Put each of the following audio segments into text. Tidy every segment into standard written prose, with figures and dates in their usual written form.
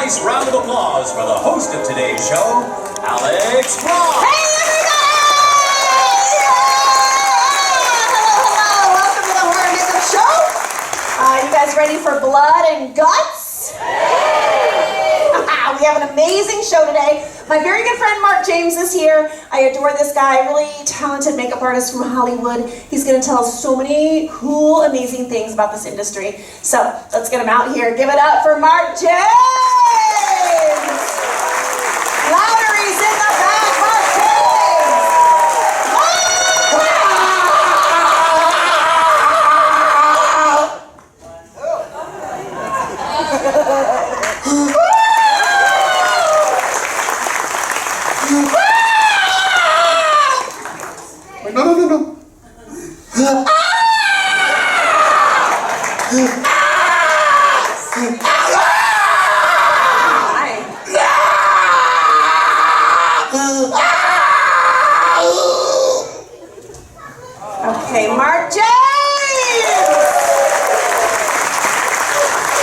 nice round of applause for the host of today's show, Alex Ross. Hey, everybody! Hello. Welcome to the Horror Makeup Show. You guys ready for blood and guts? We have an amazing show today. My very good friend Mark James is here. I adore this guy, really talented makeup artist from Hollywood. He's going to tell us so many cool, amazing things about this industry. So let's get him out here. Give it up for Mark James! Lottery's in the back, Mark James! No. Okay, Mark James!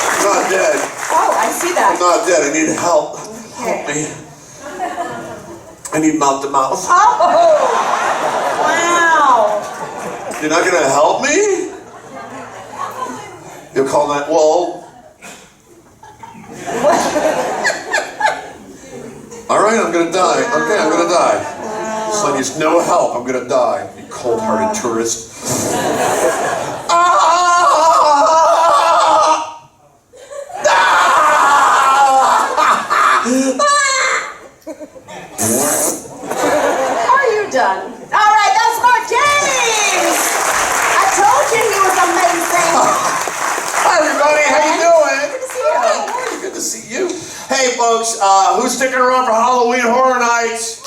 I'm not dead. Oh, I see that. I'm not dead. I need help. Okay. Help me. I need mouth to mouth. Oh! Wow! You're not gonna help me? You'll call that, well. All right, I'm gonna die. Okay, I'm gonna die. So I need no help. I'm gonna die. You cold-hearted tourist. Are you done? All right, that's Mark James! I told you he was amazing! Hi, everybody. How you doing? Good to see you. Good to see you. Hey, folks, who's sticking around for Halloween Horror Nights?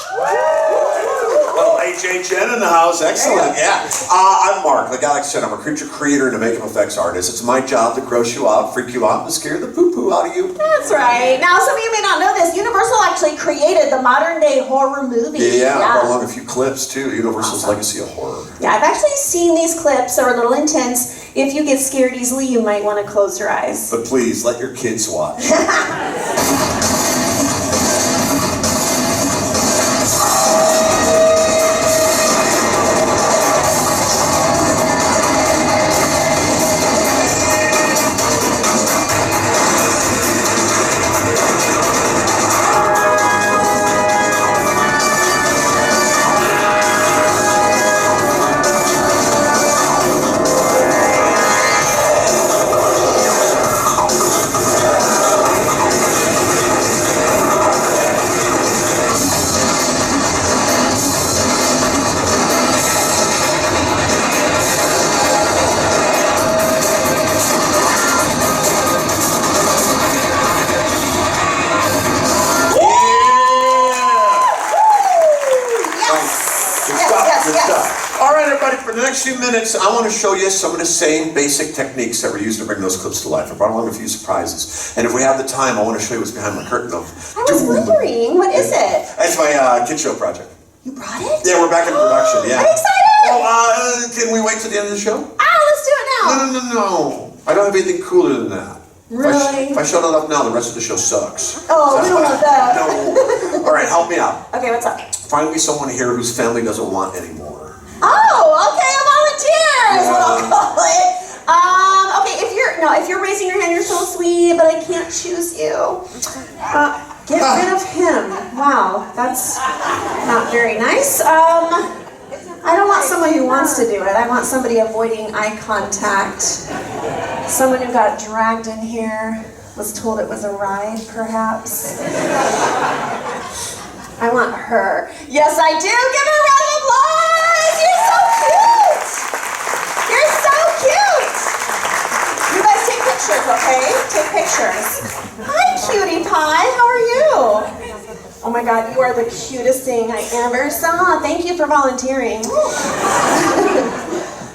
Little HHN in the house. Excellent. Yeah. I'm Mark. Like Alex said, I'm a creature creator and a makeup effects artist. It's my job to gross you out, freak you out, and scare the poo-poo out of you. That's right. Now, some of you may not know this. Universal actually created the modern-day horror movie. Yeah, I brought along a few clips, too. Universal's legacy of horror. Yeah, I've actually seen these clips. They're a little intense. If you get scared easily, you might want to close your eyes. But please, let your kids watch. All right, everybody, for the next few minutes, I want to show you some of the same basic techniques that were used to bring those clips to life. I brought along a few surprises. And if we have the time, I want to show you what's behind the curtain of I was wondering, what is it? That's my kid show project. You brought it? Yeah, we're back in production, yeah. I'm excited! Oh, can we wait till the end of the show? Let's do it now! No. I don't have anything cooler than that. Really? If I shut it up now, the rest of the show sucks. Oh, we don't want that. No. All right, help me out. Okay, what's up? Find me someone here whose family doesn't want anymore. Oh, okay, a volunteer is what I'll call it. Okay, if you're raising your hand, you're so sweet, but I can't choose you. Get rid of him. Wow, that's not very nice. I don't want someone who wants to do it. I want somebody avoiding eye contact. Someone who got dragged in here, was told it was a ride, perhaps. I want her. Yes, I do. Give her a round of applause. You're so cute. You're so cute. You guys take pictures, okay? Take pictures. Hi, cutie pie. How are you? Oh my God, you are the cutest thing I ever saw. Thank you for volunteering.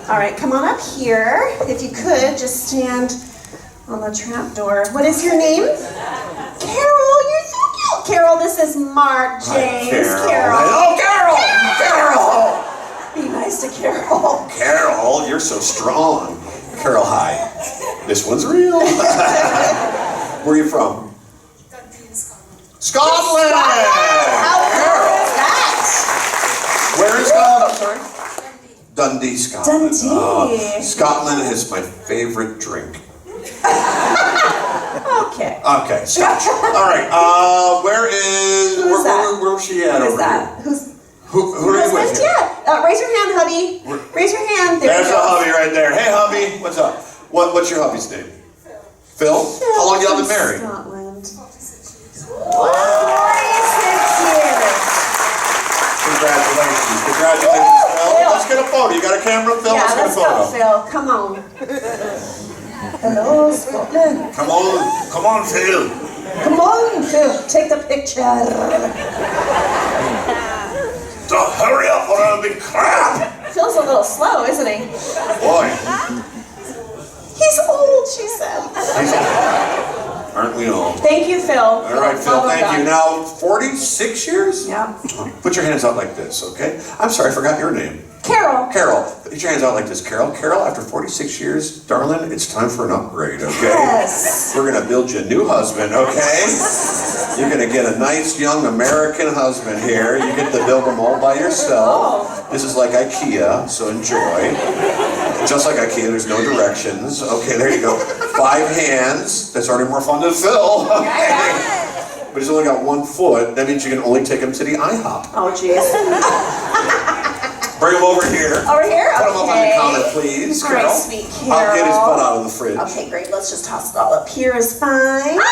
All right, come on up here. If you could, just stand on the trap door. What is your name? Carol, you're so cute. Carol, this is Mark James. Hi, Carol. Oh, Carol! Be nice to Carol. Carol, you're so strong. Carol, hi. This one's real. Where are you from? Scotland! How cool is that? Where is Scotland? I'm sorry? Dundee, Scotland. Dundee. Scotland is my favorite drink. Okay. Okay, Scotch. All right. Where's she at Who's over that? here? Who are you with? Yeah. Raise your hand, hubby. Raise your hand. There's a hubby right there. Hey, hubby. What's up? What's your hubby's name? Phil? How long y'all been married? Scotland. 46 years. Congratulations. Congratulations, Phil. Let's get a photo. You got a camera, Phil? Yeah, let's get a photo. go, Phil. Come on. Hello, Scotland. Come on, Phil. Come on, Phil. Take the picture. So hurry up or I'll be crap. Phil's a little slow, isn't he? Boy. He's old, she said. Aren't we all? Thank you, Phil. All right, Phil, thank you. Now, 46 years? Yeah. Put your hands out like this, okay? I'm sorry, I forgot your name. Carol. Carol, put your hands out like this, Carol. Carol, after 46 years, darling, it's time for an upgrade, okay? Yes. We're gonna build you a new husband, okay? You're gonna get a nice young American husband here. You get to build them all by yourself. This is like IKEA, so enjoy. Just like IKEA, there's no directions. Okay, there you go. 5 hands. That's already more fun than Phil. Okay. But he's only got 1 foot. That means you can only take him to the IHOP. Oh, jeez. Bring him over here. Over here? Put him up on the counter, please, All Carol. right, sweet Carol. I'll get his butt out of the fridge. Okay, great. Let's just toss it all up here is fine. Carol!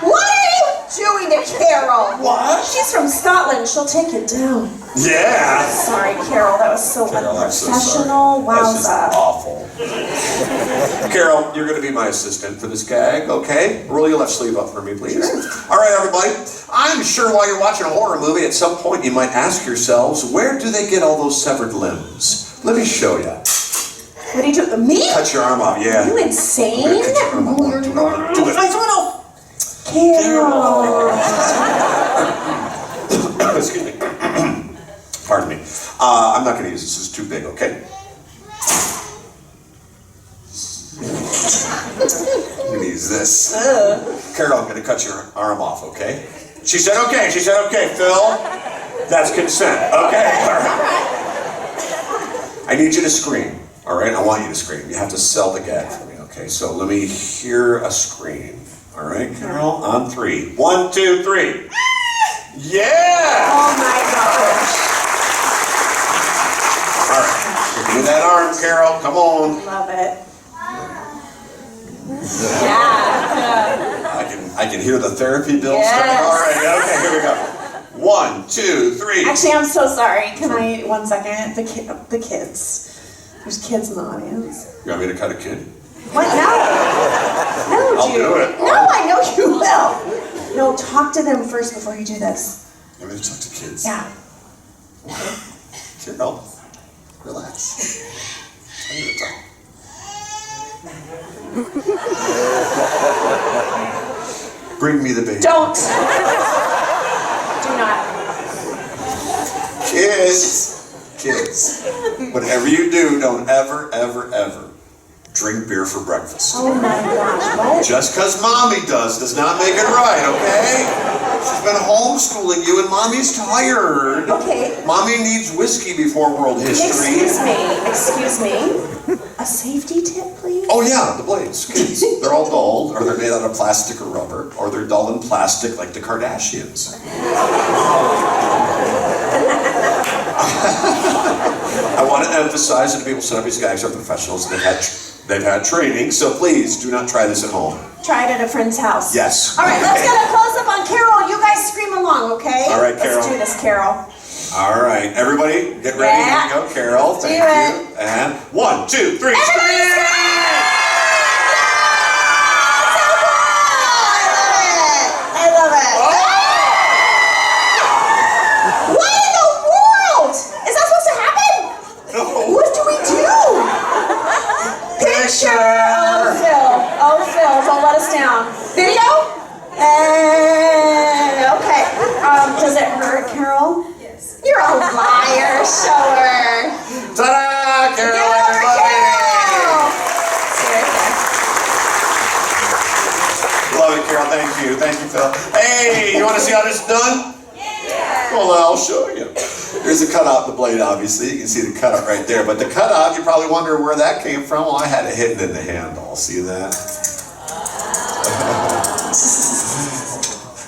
What are you doing to Carol? What? She's from Scotland. She'll take it down. Yeah. Sorry, Carol. That was so Carol, I'm so unprofessional. sorry. That's just Wowza. awful. Carol, you're going to be my assistant for this gag, okay? Roll your left sleeve up for me, please. Sure. All right, everybody. I'm sure while you're watching a horror movie, at some point you might ask yourselves, where do they get all those severed limbs? Let me show you. What are you doing? Me? Cut your arm off, yeah. Are you insane? Cut your arm off. Do it. Carol. Excuse me. Pardon me. I'm not going to use this. This is too big, okay? I'm going to use this. Carol, I'm going to cut your arm off, okay? She said okay. She said okay, Phil. That's consent. Okay, all right. I need you to scream, all right? I want you to scream. You have to sell the gag for me, okay? So let me hear a scream. All right, Carol, on 3. 1, 2, 3. Yeah! Oh my gosh. All right, give me that arm, Carol. Come on. Love it. Yeah. I can hear the therapy bill Yes. starting. All right, okay, here we go. 1, 2, 3. Actually, I'm so sorry. Can I, 1 second? The kids. There's kids in the audience. You want me to cut a kid? What? No. No, I'll Jude. do it. No, I know you will. No, talk to them first before you do this. I'm going to talk to kids. Yeah. Carol, relax. I'm going to talk. Bring me the baby. Don't. Do not. Kids, whatever you do, don't ever, ever, ever drink beer for breakfast. Oh my gosh, what? Just because mommy does not make it right, okay? She's been homeschooling you and mommy's tired. Okay. Mommy needs whiskey before world history. Excuse me. A safety tip, please? Oh yeah, the blades, kids. They're all dull, or they're made out of plastic or rubber, or they're dull and plastic like the Kardashians. I want to emphasize that the people set up these gags are professionals and they've had training, so please do not try this at home. Try it at a friend's house. Yes. All right, let's get a close-up on Carol. You guys scream along, okay? All right, Carol. Let's do this, Carol. All right, everybody, get ready. Yeah. Here we go, Carol. Thank you. And 1, 2, 3. Everybody scream! I love it. Oh! What in the world? Is that supposed to happen? No. What do we do? Picture! Oh, Phil, don't let us down. Video? Okay. Does it hurt, Carol? Yes. You're a liar. Show her. Ta-da, Carol, Get over, everybody! Carol. Seriously. love it, Carol. Thank you. Thank you, Phil. Hey, you want to see how this is done? Yeah. Well, I'll show you. Here's the cutout of the blade, obviously. You can see the cutout right there. But the cutout, you probably wonder where that came from. Well, I had it hidden in the handle. See that?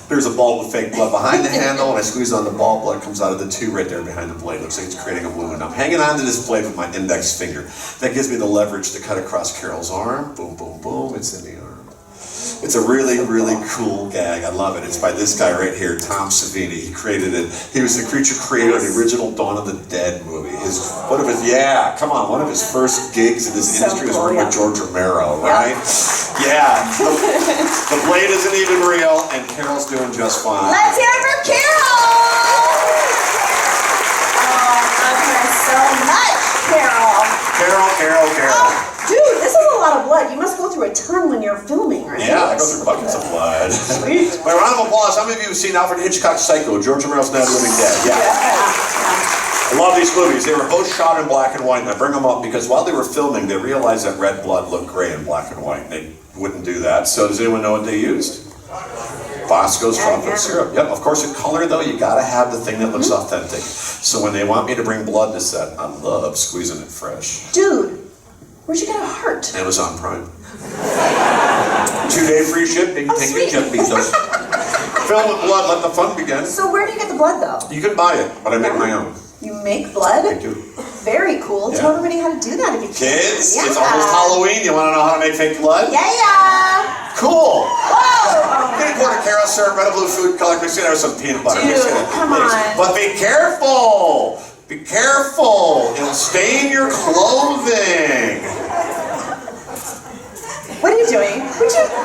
There's a bulb of fake blood behind the handle. When I squeeze on the bulb, blood comes out of the tube right there behind the blade. Looks like it's creating a wound. I'm hanging onto this blade with my index finger. That gives me the leverage to cut across Carol's arm. Boom, boom, boom. It's in the arm. It's a really, really cool gag. I love it. It's by this guy right here, Tom Savini. He created it. He was the creature creator of the original Dawn of the Dead movie. One of his first gigs in this industry was working with George Romero, right? Yeah. The blade isn't even real, and Carol's doing just fine. Let's hear it for Carol! Oh, I love her so much, Carol. Carol. Dude, this is a lot of blood. You must go through a ton when you're filming, right? Yeah, I go through buckets of blood. Sweet. By round of applause, how many of you have seen Alfred Hitchcock's Psycho, George Romero's Night of the Living Dead? Yeah. I love these movies. They were both shot in black and white, and I bring them up because while they were filming, they realized that red blood looked gray in black and white. They wouldn't do that. So does anyone know what they used? Bosco's chocolate syrup. Yep, of course in color though, you gotta have the thing that looks authentic. So when they want me to bring blood to set, I love squeezing it fresh. Dude, where'd you get a heart? Amazon Prime. 2-day free shipping. Take your jet visas. Fill with blood, let the fun begin. So where do you get the blood though? You can buy it, but I make my own. You make blood? I do. Very cool. Tell everybody how to do that if you can. Kids, it's almost Halloween. You want to know how to make fake blood? Yeah. Cool. Whoa. Get a quart of Carol syrup, red and blue food color, mix it with some peanut butter. Dude, Mix it. come on. But be careful. Be careful. It'll stain your clothing. What are you doing?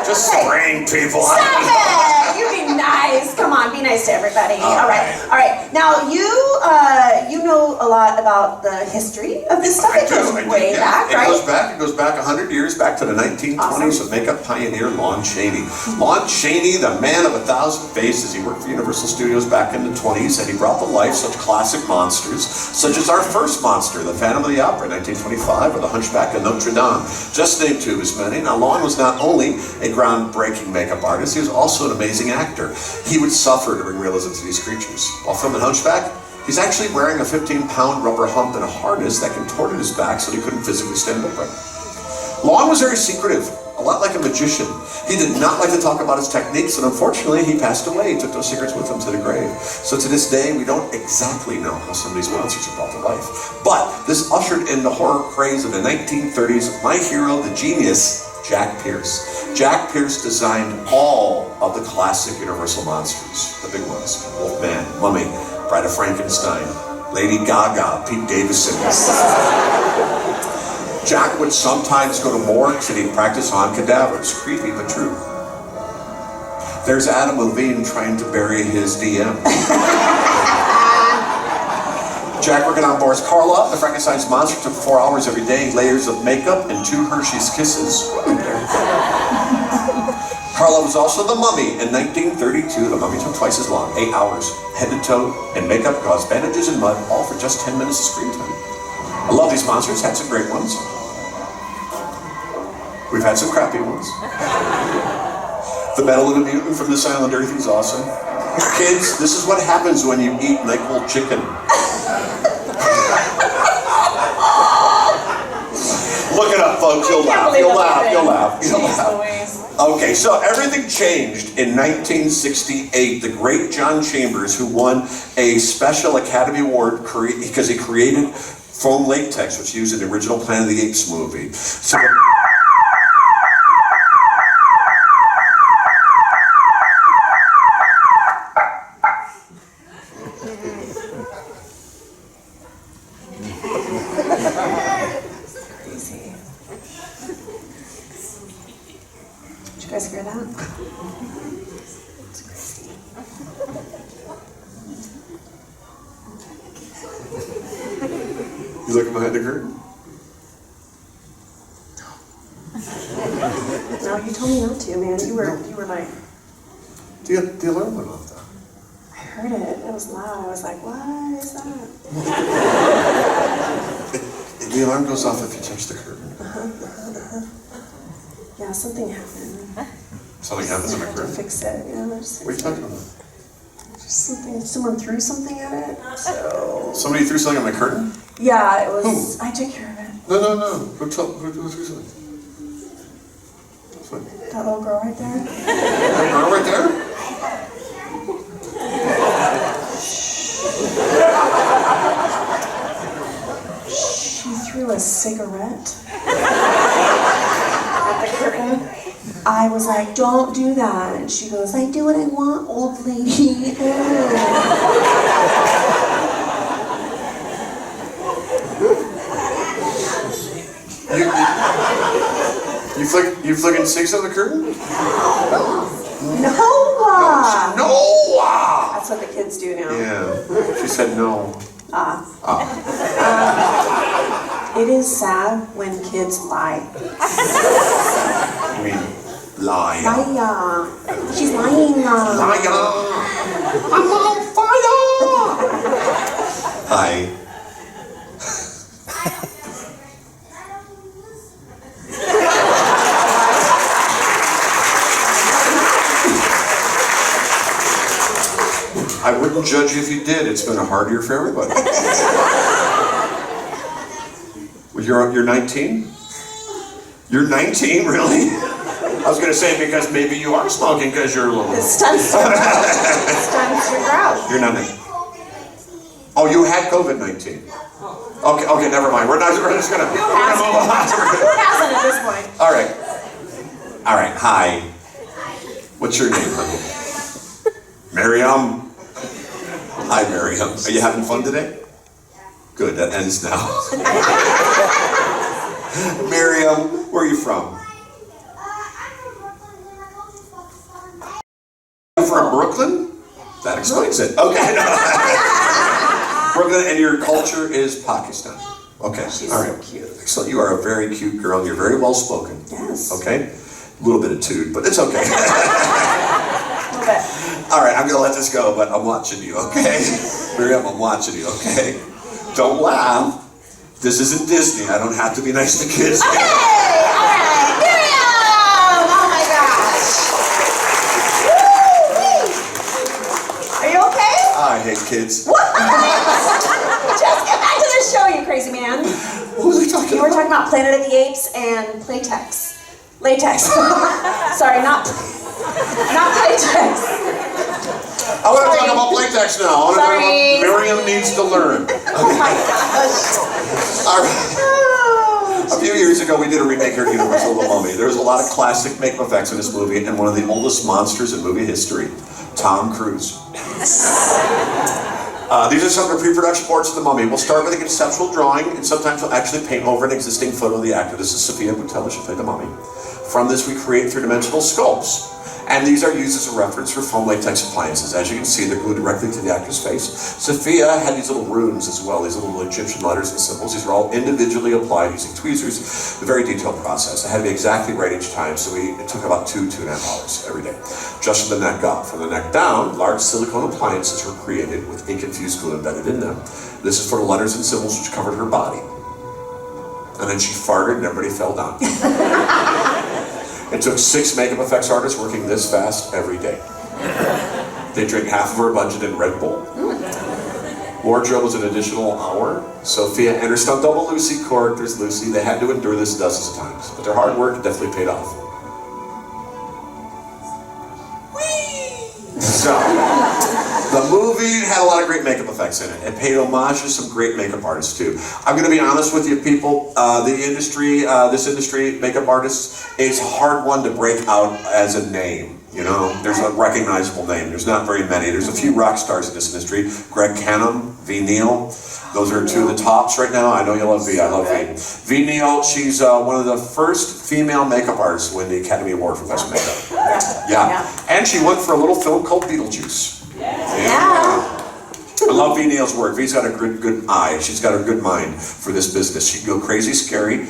Just spraying people. Stop it! You be nice. Come on, be nice to everybody. All right. Now you know a lot about the history of this stuff. It goes way back, right? It goes back 100 years, back to the 1920s with makeup pioneer Lon Chaney. Lon Chaney, the man of 1,000 faces. He worked for Universal Studios back in the 20s, and he brought to life such classic monsters, such as our first monster, the Phantom of the Opera, 1925, or the Hunchback of Notre Dame. Just to name two of his many. Now, Lon was not only a groundbreaking makeup artist, he was also an amazing actor. He would suffer to bring realism to these creatures. While filming Hunchback, he's actually wearing a 15-pound rubber hump and a harness that contorted his back so he couldn't physically stand upright. Lon was very secretive, a lot like a magician. He did not like to talk about his techniques, and unfortunately, he passed away. He took those secrets with him to the grave. So to this day, we don't exactly know how some of these monsters are brought to life. But this ushered in the horror craze of the 1930s. My hero, the genius, Jack Pierce. Jack Pierce designed all of the classic Universal monsters, the big ones: Wolfman, Mummy, Bride of Frankenstein, Lady Gaga, Pete Davidson. Jack would sometimes go to morgues and he'd practice on cadavers. Creepy but true. There's Adam Levine trying to bury his DM. Jack working on Boris Karloff, the Frankenstein's monster, took 4 hours every day, layers of makeup, and 2 Hershey's Kisses. Karloff was also the Mummy. In 1932, the Mummy took twice as long, 8 hours, head to toe, and makeup, gauze, bandages, and mud, all for just 10 minutes of screen time. I love these monsters, had some great ones. We've had some crappy ones. The Metal of the Mutant from This Island Earth is awesome. Kids, this is what happens when you eat NyQuil chicken. Look it up, folks. You'll laugh. Okay, so everything changed in 1968. The great John Chambers, who won a special Academy Award because he created foam latex, which he used in the original Planet of the Apes movie. So Did you guys hear that? You looking behind the curtain? No, you told me not to, man. You were like. The alarm went off though. I heard it. It was loud. I was like, what is that? The alarm goes off if you touch the curtain. Yeah, something happened. Something happens in my To curtain? fix it, yeah. Just What are you talking about? something. Someone threw something at it. So. Somebody threw something on my curtain? Yeah, it was. Who? I took care of it. No. Who threw something? That's fine. That little girl right there. That girl right there? She threw a cigarette at the curtain. I was like, don't do that. And she goes, I do what I want, old lady. You flicking cigs on the curtain? No. No! That's what the kids do now. Yeah. She said no. It is sad when kids lie. I mean, lie. Liar. She's lying. Liar. I'm on fire! Hi. I wouldn't judge you if you did. It's been a hard year for everybody. Well, you're 19? You're 19, really? I was going to say because maybe you are smoking because you're a little. It stunts your growth. It stunts your growth. You're not 19. Oh, you had COVID-19. Okay, never mind. We're just gonna move on. Who hasn't at this point? All right. Hi. What's your name, honey? Miriam. Hi, Miriam. Are you having fun today? Good. That ends now. Miriam, where are you from? You're from Brooklyn? That explains it. Okay. Brooklyn, and your culture is Pakistan. Okay. She's all right. so cute. Excellent. You are a very cute girl. You're very well spoken. Yes. Okay. A little bit of toot, but it's okay. A little bit. All right, I'm gonna let this go, but I'm watching you. Okay. Miriam, I'm watching you. Okay. Don't laugh. This isn't Disney. I don't have to be nice to kids. Okay. All right. Miriam. Oh my gosh. Woo! Are you okay? I hate kids. What? Just get back to the show, you crazy man. What was I talking You were about? talking about Planet of the Apes and Playtex. Latex. Sorry, not Playtex. I want to talk about Playtex now. I want to talk Sorry. about Miriam needs to learn. Oh my gosh. All right. A few years ago, we did a remake here at Universal of The Mummy. There's a lot of classic makeup effects in this movie, and one of the oldest monsters in movie history, Tom Cruise. These are some of the pre-production parts of The Mummy. We'll start with a conceptual drawing, and sometimes we'll actually paint over an existing photo of the actor. This is Sophia Boutella. She played the Mummy. From this, we create three-dimensional sculpts. And these are used as a reference for foam latex appliances. As you can see, they're glued directly to the actor's face. Sophia had these little runes as well, these little Egyptian letters and symbols. These are all individually applied using tweezers. A very detailed process. It had to be exactly right each time, so it took about 2.5 hours every day. Just from the neck up. From the neck down, large silicone appliances were created with ink-infused glue embedded in them. This is for the letters and symbols which covered her body. And then she farted and everybody fell down. It took 6 makeup effects artists working this fast every day. They drank half of our budget in Red Bull. Wardrobe was an additional hour. Sophia and her stunt double Lucy, characters Lucy, they had to endure this dozens of times. But their hard work definitely paid off. So, the movie had a lot of great makeup effects in it. It paid homage to some great makeup artists too. I'm going to be honest with you people, this industry, makeup artists, is a hard one to break out as a name. You know, there's a recognizable name. There's not very many. There's a few rock stars in this industry. Greg Canham, V. Neal. Those are 2 of the tops right now. I know you love V. I love V. V. Neal, she's one of the first female makeup artists to win the Academy Award for Best Makeup. Yeah. And she went for a little film called Beetlejuice. Yeah. I love V. Neal's work. V's got a good eye. She's got a good mind for this business. She can go crazy scary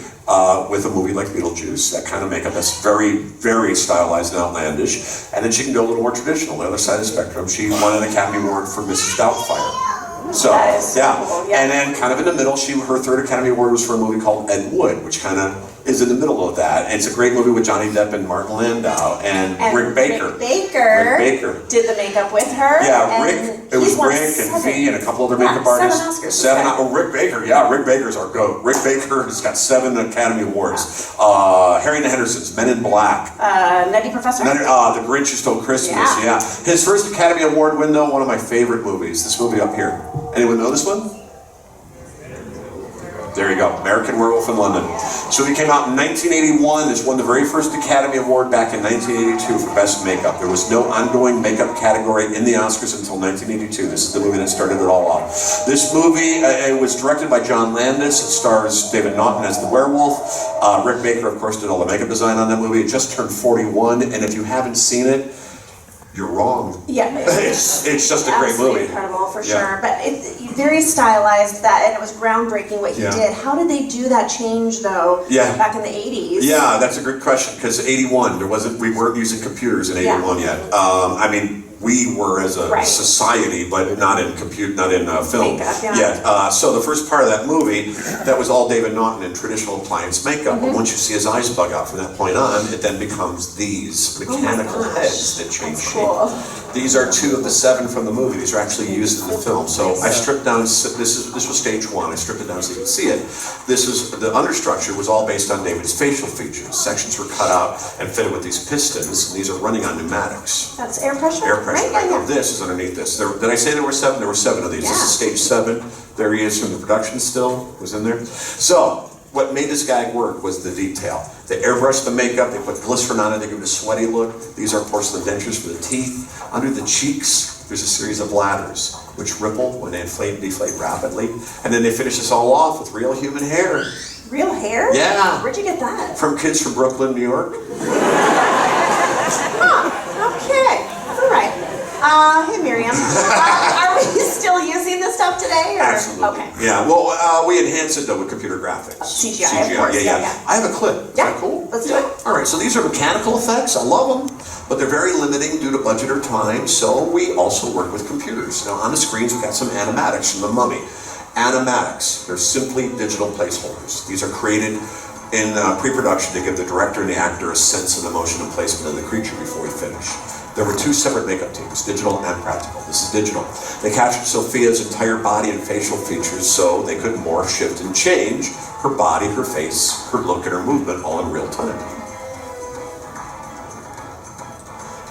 with a movie like Beetlejuice, that kind of makeup that's very, very stylized and outlandish. And then she can go a little more traditional, the other side of the spectrum. She won an Academy Award for Mrs. Doubtfire. So, That is so yeah. cool, yeah. And then kind of in the middle, her 3rd Academy Award was for a movie called Ed Wood, which kind of is in the middle of that. It's a great movie with Johnny Depp and Martin Landau and Rick Baker. Rick Baker did the makeup with her. Yeah, Rick. It was Rick and V and a couple other makeup artists. 7 Oscars. Rick Baker. Yeah, Rick Baker's our goat. Rick Baker has got 7 Academy Awards. Harry and the Hendersons, Men in Black. Nutty Professor. The Grinch Who Stole Christmas. Yeah. His first Academy Award win, though, one of my favorite movies. This movie up here. Anyone know this one? There you go, American Werewolf in London. So he came out in 1981. This won the very first Academy Award back in 1982 for Best Makeup. There was no ongoing makeup category in the Oscars until 1982. This is the movie that started it all off. This movie, it was directed by John Landis. It stars David Naughton as the werewolf. Rick Baker, of course, did all the makeup design on that movie. It just turned 41, and if you haven't seen it, you're wrong. Yeah, it's just a great movie. Incredible for sure, but very stylized and it was groundbreaking what he did. How did they do that change though? Back in the 80s. Yeah, that's a good question because 81 we weren't using computers in 81 yet. I mean, we were as a society, but not in film. Makeup, so the first part of that movie, that was all David Naughton in traditional appliance makeup. But once you see his eyes bug out from that point on, it then becomes these mechanical heads that change shape. These are 2 of the 7 from the movie. These are actually used in the film. So I stripped down. This was stage 1. I stripped it down so you can see it. The understructure was all based on David's facial features. Sections were cut out and fitted with these pistons. And these are running on pneumatics. That's air pressure. Air pressure. Right? This is underneath this. Did I say there were 7? There were 7 of these. This is stage 7. There he is from the production still. Was in there. So what made this gag work was the detail. They airbrushed the makeup, they put glycerin on it, they give it a sweaty look. These are porcelain dentures for the teeth. Under the cheeks, there's a series of ladders, which ripple when they inflate and deflate rapidly. And then they finish this all off with real human hair. Real hair? Yeah. Where'd you get that? From kids from Brooklyn, New York. Okay. All right. Hey Miriam, are we still using this stuff today? Or? Absolutely. Okay. Yeah, well, we enhance it though with computer graphics. CGI, of course. Yeah. I have a clip. Is that cool? Let's do it. All right, so these are mechanical effects. I love them, but they're very limiting due to budget or time, so we also work with computers. Now, on the screens, we've got some animatics from The Mummy. Animatics, they're simply digital placeholders. These are created in pre-production to give the director and the actor a sense of the motion and placement of the creature before we finish. There were 2 separate makeup teams, digital and practical. This is digital. They captured Sophia's entire body and facial features so they could morph, shift, and change her body, her face, her look, and her movement all in real time.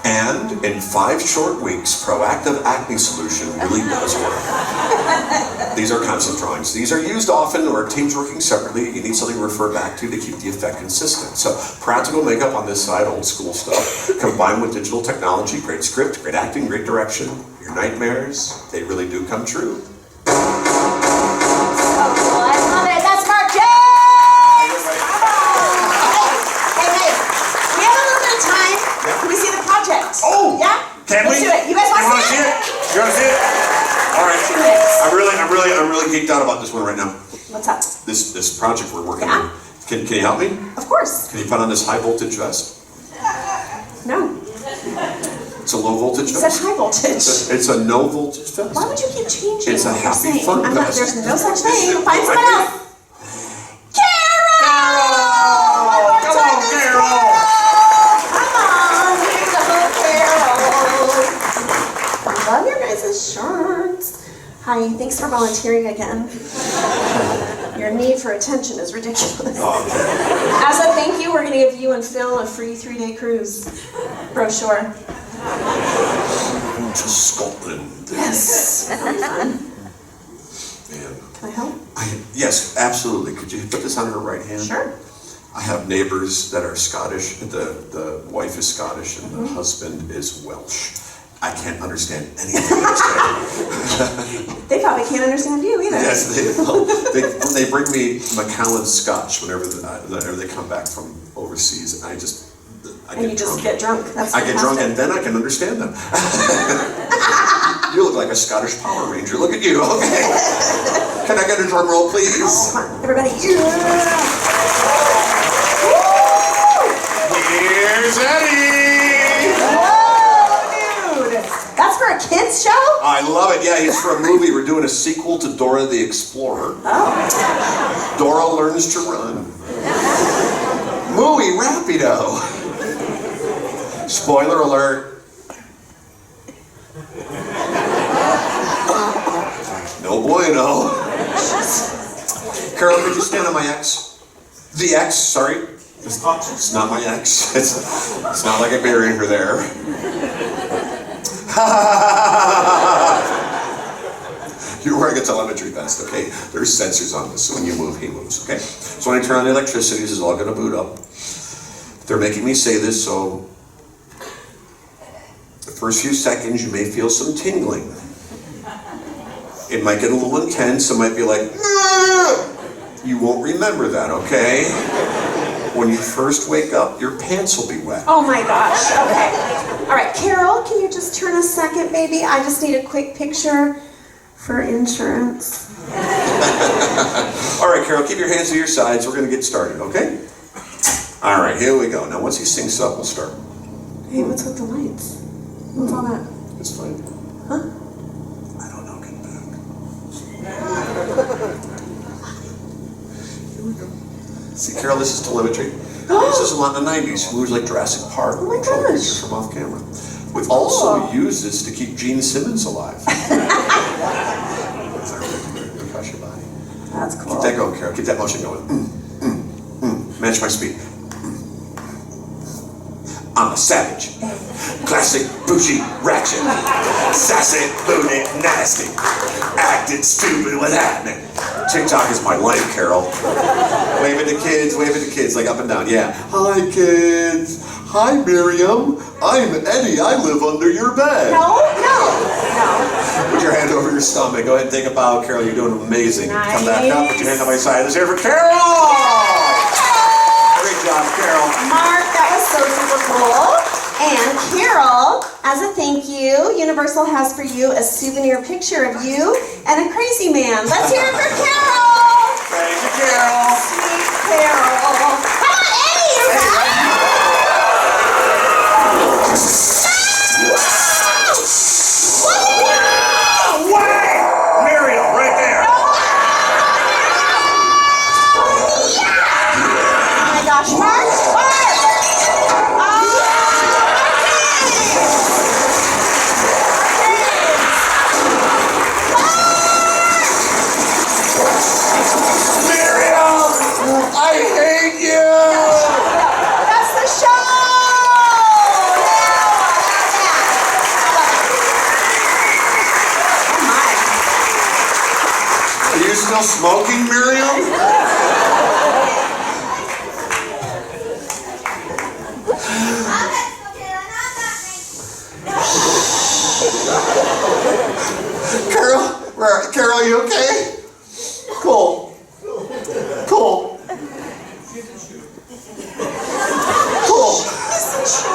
And in 5 short weeks, Proactive Acne Solution really does work. These are concept drawings. These are used often or teams working separately. You need something to refer back to keep the effect consistent. So practical makeup on this side, old school stuff, combined with digital technology, great script, great acting, great direction. Your nightmares, they really do come true. Oh! Yeah? Can we? Let's do it. You guys want to see it? You want to see it? All right. I'm really geeked out about this one right now. What's up? This project we're working on. Can you help me? Of course. Can you put on this high voltage vest? No. It's a low voltage vest. It's a high voltage. It's a no voltage vest. Why would you keep changing? It's a happy fun vest. There's no such thing. Find someone else. Shirts. Hi, thanks for volunteering again. Your need for attention is ridiculous. As a thank you, we're going to give you and Phil a free 3-day cruise brochure. To Scotland. Yes. That'll be fun. Man. Can I help? Yes, absolutely. Could you put this on her right hand? Sure. I have neighbors that are Scottish. The wife is Scottish and the husband is Welsh. I can't understand anything they're saying. They probably can't understand you either. Yes, they bring me Macallan Scotch whenever they come back from overseas, and I get drunk. That's I get drunk, and then I can understand them. You look like a Scottish Power Ranger. Look at you. Okay. Can I get a drum roll, please? Oh, come on, everybody. Yeah. Here's Eddie. That's for a kids show? I love it. Yeah, it's for a movie. We're doing a sequel to Dora the Explorer. Oh. Dora learns to run. hooey rapido. Spoiler alert. No bueno. Carol, could you stand on my X? The X, sorry. It's not my ex. It's not like I buried her there. You're wearing a telemetry vest, okay? There's sensors on this, so when you move, he moves, okay? So when I turn on the electricity, this is all gonna boot up. They're making me say this, so the first few seconds you may feel some tingling. It might get a little intense, it might be like, "Ah!" You won't remember that, okay? When you first wake up, your pants will be wet. Oh my gosh, okay. All right, Carol, can you just turn a second, baby? I just need a quick picture for insurance. All right, Carol, keep your hands to your sides. We're gonna get started, okay? All right, here we go. Now, once he syncs up, we'll start. Hey, what's with the lights? What's all that? It's fine. Huh? I don't know, get back. Here we go. See, Carol, this is telemetry. This is a lot in the 90s. Movies like Jurassic Park. Oh my Control gosh. pictures from off camera. We also use this to keep Gene Simmons alive. Across your body. That's cool. Keep that going, Carol. Keep that motion going. Match my speed. I'm a savage. Classic, bougie, ratchet. Sassy, booty, nasty. Acting stupid, what's happening? TikTok is my life, Carol. Wave at the kids, like up and down, yeah. Hi, kids. Hi, Miriam. I'm Eddie. I live under your bed. No. Put your hand over your stomach. Go ahead and take a bow, Carol. You're doing amazing. Nice. Come back up. Put your hand on my side. Let's hear it for Carol. Great job, Carol. Mark, that was so super cool. And Carol, as a thank you, Universal has for you a souvenir picture of you and a crazy man. Let's hear it for Carol. Thank you, Carol. Sweet Carol. Come on, Eddie, you're back. Wow! Muriel, right there. Oh my gosh, Mark. I hate you! That's the show! Are you still smoking, Miriam? Carol, are you okay? Cool. Cool. Isn't she